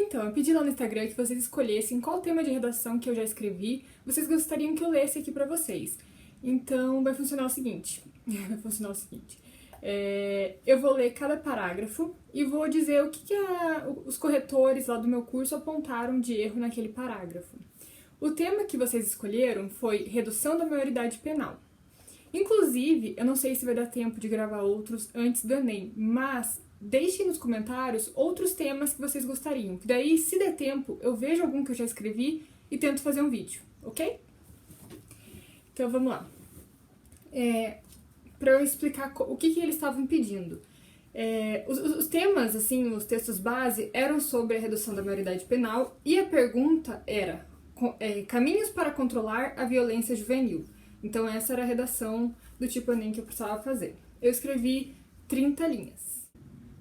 Então, eu pedi lá no Instagram que vocês escolhessem qual tema de redação que eu já escrevi vocês gostariam que eu lesse aqui pra vocês. Então, vai funcionar o seguinte. Eu vou ler cada parágrafo e vou dizer o que os corretores lá do meu curso apontaram de erro naquele parágrafo. O tema que vocês escolheram foi redução da maioridade penal. Inclusive, eu não sei se vai dar tempo de gravar outros antes do Enem, mas deixem nos comentários outros temas que vocês gostariam. Que daí, se der tempo, eu vejo algum que eu já escrevi e tento fazer um vídeo, ok? Então, vamos lá. Para eu explicar o que eles estavam pedindo. Os temas, assim, os textos base, eram sobre a redução da maioridade penal e a pergunta era caminhos para controlar a violência juvenil. Então, essa era a redação do tipo Enem que eu precisava fazer. Eu escrevi 30 linhas.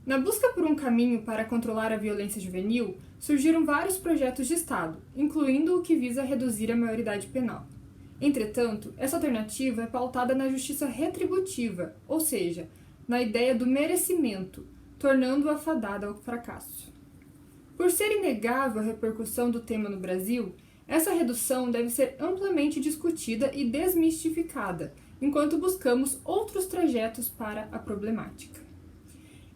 Na busca por um caminho para controlar a violência juvenil, surgiram vários projetos de Estado, incluindo o que visa reduzir a maioridade penal. Entretanto, essa alternativa é pautada na justiça retributiva, ou seja, na ideia do merecimento, tornando-a fadada ao fracasso. Por ser inegável a repercussão do tema no Brasil, essa redução deve ser amplamente discutida e desmistificada, enquanto buscamos outros trajetos para a problemática.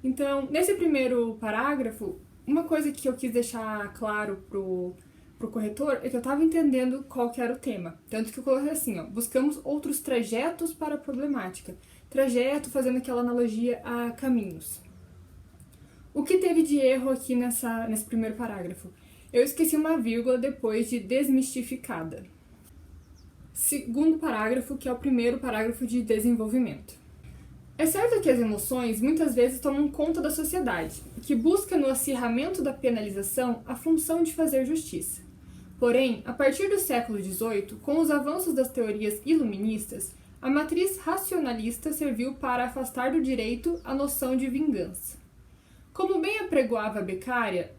Então, nesse primeiro parágrafo, uma coisa que eu quis deixar claro pro corretor é que eu estava entendendo qual que era o tema. Tanto que eu coloquei assim, buscamos outros trajetos para a problemática. Trajeto fazendo aquela analogia a caminhos. O que teve de erro aqui nesse primeiro parágrafo? Eu esqueci uma vírgula depois de desmistificada. Segundo parágrafo, que é o primeiro parágrafo de desenvolvimento. É certo que as emoções muitas vezes tomam conta da sociedade, que busca no acirramento da penalização a função de fazer justiça. Porém, a partir do século XVIII, com os avanços das teorias iluministas, a matriz racionalista serviu para afastar do direito a noção de vingança. Como bem apregoava Beccaria,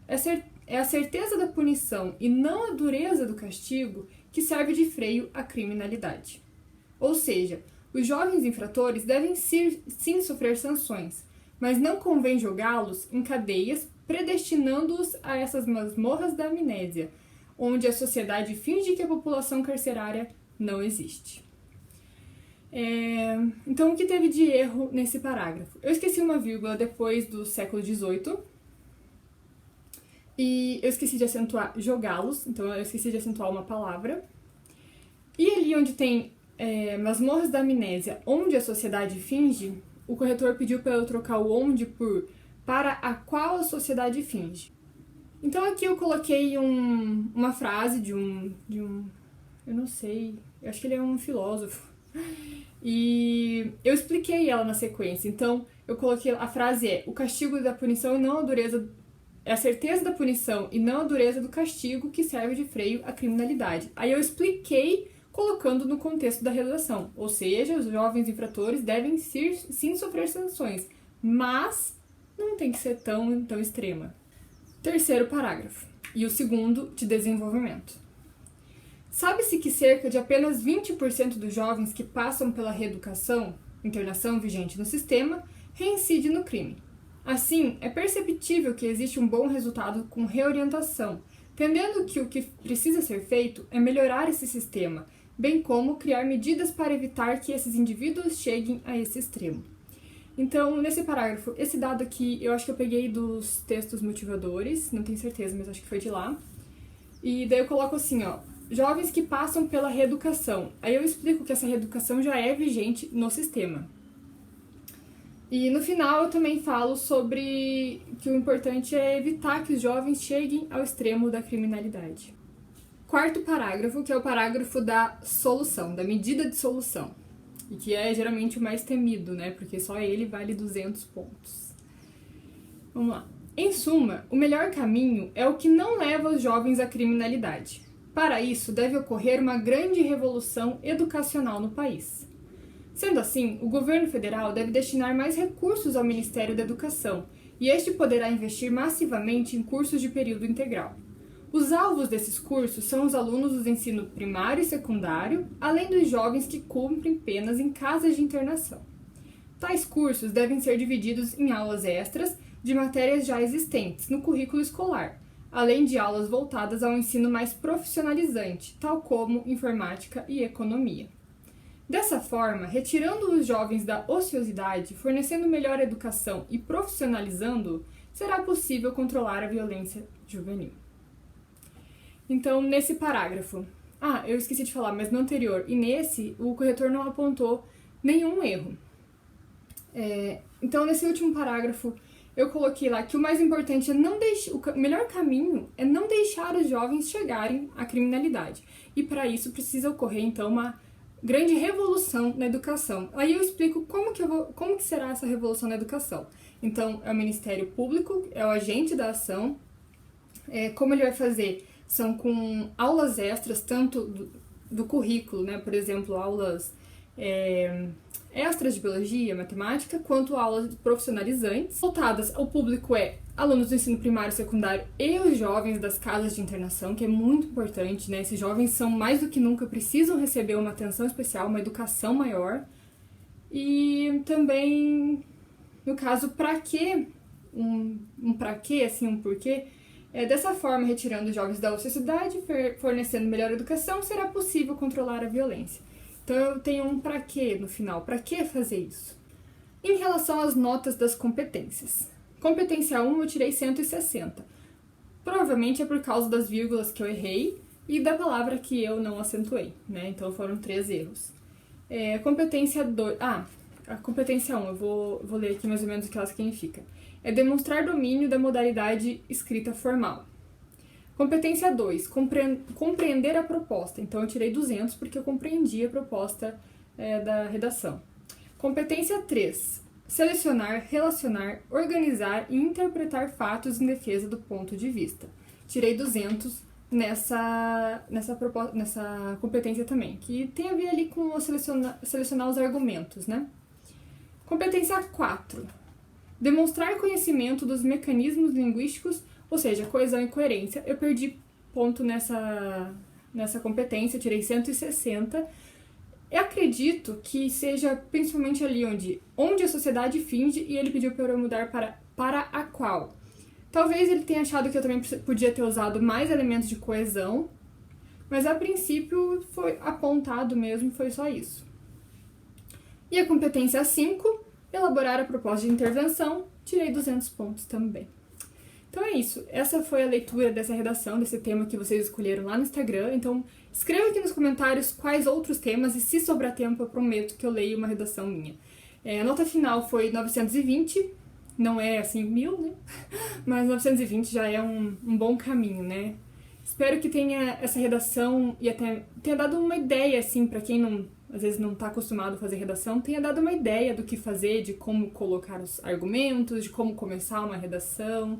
é a certeza da punição e não a dureza do castigo que serve de freio à criminalidade. Ou seja, os jovens infratores devem sim sofrer sanções, mas não convém jogá-los em cadeias, predestinando-os a essas masmorras da amnésia, onde a sociedade finge que a população carcerária não existe. Então, o que teve de erro nesse parágrafo? Eu esqueci uma vírgula depois do século XVIII, e eu esqueci de acentuar jogá-los, então eu esqueci de acentuar uma palavra. E ali onde tem masmorras da amnésia, onde a sociedade finge, o corretor pediu para eu trocar o onde por para a qual a sociedade finge. Então aqui eu coloquei uma frase de um, eu não sei, eu acho que ele é um filósofo, e eu expliquei ela na sequência. Então eu coloquei, a frase o castigo da punição e não a dureza, é a certeza da punição e não a dureza do castigo que serve de freio à criminalidade. Aí eu expliquei colocando no contexto da redação, ou seja, os jovens infratores devem sim sofrer sanções, mas não tem que ser tão extrema. Terceiro parágrafo, e o segundo de desenvolvimento. Sabe-se que cerca de apenas 20% dos jovens que passam pela reeducação, internação vigente no sistema, reincidem no crime. Assim, é perceptível que existe um bom resultado com reorientação, entendendo que o que precisa ser feito é melhorar esse sistema, bem como criar medidas para evitar que esses indivíduos cheguem a esse extremo. Então, nesse parágrafo, esse dado aqui, eu acho que eu peguei dos textos motivadores, não tenho certeza, mas acho que foi de lá. E daí eu coloco assim, jovens que passam pela reeducação. Aí eu explico que essa reeducação já é vigente no sistema. E no final eu também falo sobre que o importante é evitar que os jovens cheguem ao extremo da criminalidade. Quarto parágrafo, que é o parágrafo da solução, da medida de solução. E que é geralmente o mais temido, né? Porque só ele vale 200 pontos. Vamos lá. Em suma, o melhor caminho é o que não leva os jovens à criminalidade. Para isso, deve ocorrer uma grande revolução educacional no país. Sendo assim, o governo federal deve destinar mais recursos ao Ministério da Educação, e este poderá investir massivamente em cursos de período integral. Os alvos desses cursos são os alunos do ensino primário e secundário, além dos jovens que cumprem penas em casas de internação. Tais cursos devem ser divididos em aulas extras de matérias já existentes no currículo escolar, além de aulas voltadas ao ensino mais profissionalizante, tal como informática e economia. Dessa forma, retirando os jovens da ociosidade, fornecendo melhor educação e profissionalizando, será possível controlar a violência juvenil. Então, nesse parágrafo, eu esqueci de falar, mas no anterior e nesse, o corretor não apontou nenhum erro. Então, nesse último parágrafo, eu coloquei lá que o mais importante é o melhor caminho é não deixar os jovens chegarem à criminalidade. E para isso precisa ocorrer, então, uma grande revolução na educação. Aí eu explico como que será essa revolução na educação. Então, é o Ministério Público, é o agente da ação. Como ele vai fazer? São com aulas extras, tanto do currículo, né? Por exemplo, aulas extras de biologia, matemática, quanto aulas profissionalizantes, voltadas ao público alunos do ensino primário e secundário e os jovens das casas de internação, que é muito importante, né? Esses jovens são mais do que nunca, precisam receber uma atenção especial, uma educação maior. E também, no caso, para quê? Um para quê, assim, um porquê. Dessa forma, retirando os jovens da ociosidade, fornecendo melhor educação, será possível controlar a violência. Então, eu tenho um para quê no final. Para que fazer isso? Em relação às notas das competências. Competência 1 eu tirei 160. Provavelmente é por causa das vírgulas que eu errei e da palavra que eu não acentuei, né? Então, foram 3 erros. Competência 2... a competência 1, eu vou ler aqui mais ou menos o que ela significa. É demonstrar domínio da modalidade escrita formal. Competência 2, compreender a proposta. Então, eu tirei 200 porque eu compreendi a proposta da redação. Competência 3, selecionar, relacionar, organizar e interpretar fatos em defesa do ponto de vista. Tirei 200 nessa competência também, que tem a ver ali com selecionar os argumentos, né? Competência 4, demonstrar conhecimento dos mecanismos linguísticos, ou seja, coesão e coerência. Eu perdi ponto nessa competência, tirei 160. Eu acredito que seja principalmente ali onde a sociedade finge e ele pediu para eu mudar para a qual. Talvez ele tenha achado que eu também podia ter usado mais elementos de coesão, mas a princípio foi apontado mesmo, foi só isso. E a competência 5, elaborar a proposta de intervenção, tirei 200 pontos também. Então é isso, essa foi a leitura dessa redação, desse tema que vocês escolheram lá no Instagram. Então escreva aqui nos comentários quais outros temas e se sobrar tempo eu prometo que eu leio uma redação minha. A nota final foi 920, não é assim 1000, né? Mas 920 já é um bom caminho, né? Espero que tenha essa redação e até tenha dado uma ideia, assim, para quem às vezes não está acostumado a fazer redação, tenha dado uma ideia do que fazer, de como colocar os argumentos, de como começar uma redação.